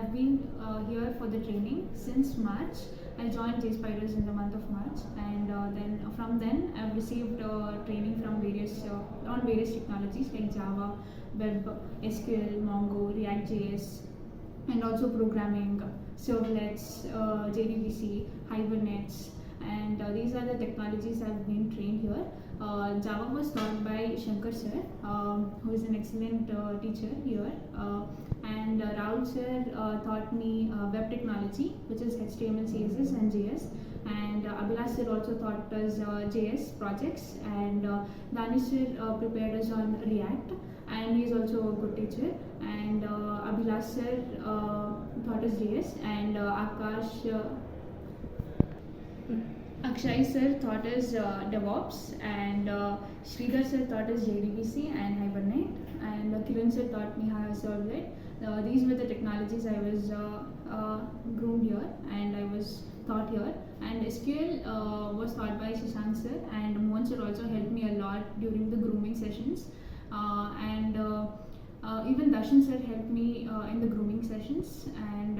I've been here for the training since March. I joined JSPIDERS in the month of March, and then from then I've received training from on various technologies like Java, Web, SQL, Mongo, React.js, and also programming, servlets, JDBC, Hibernates, and these are the technologies I've been trained here. Java was taught by Shankar sir, who is an excellent teacher here, and Rahul sir taught me web technology, which is HTML, CSS, and JS. And Abhilash sir also taught us JS projects, and Danish sir prepared us on React, and he is also a good teacher. And Abhilash sir taught us JS, and Akshay sir taught us DevOps, and Sridhar sir taught us JDBC and Hibernate, and Kiran sir taught me how to servlet. These were the technologies I was groomed here, and I was taught here. And SQL was taught by Shashank sir, and Mohan sir also helped me a lot during the grooming sessions. And even Darshan sir helped me in the grooming sessions. And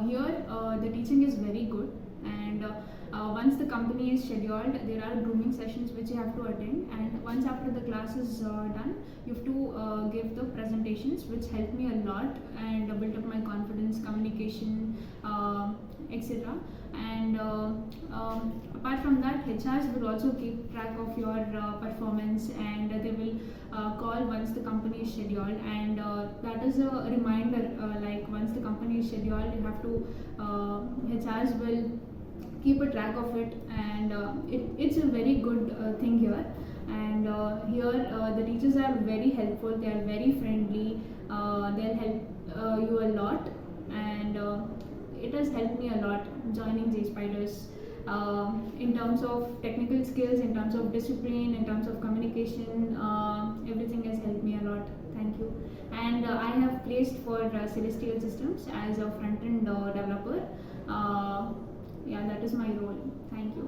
here the teaching is very good. And once the company is scheduled, there are grooming sessions which you have to attend, and once after the class is done, you have to give the presentations, which helped me a lot and built up my confidence, communication, etc. And apart from that, HRs will also keep track of your performance, and they will call once the company is scheduled, and that is a reminder, like once the company is scheduled, you have to HRs will keep a track of it, and it's a very good thing here. And here the teachers are very helpful, they are very friendly, they'll help you a lot, and it has helped me a lot joining JSPIDERS in terms of technical skills, in terms of discipline, in terms of communication. Everything has helped me a lot. Thank you. And I have placed for Celestial Systems as a front-end developer. Yeah, that is my role. Thank you.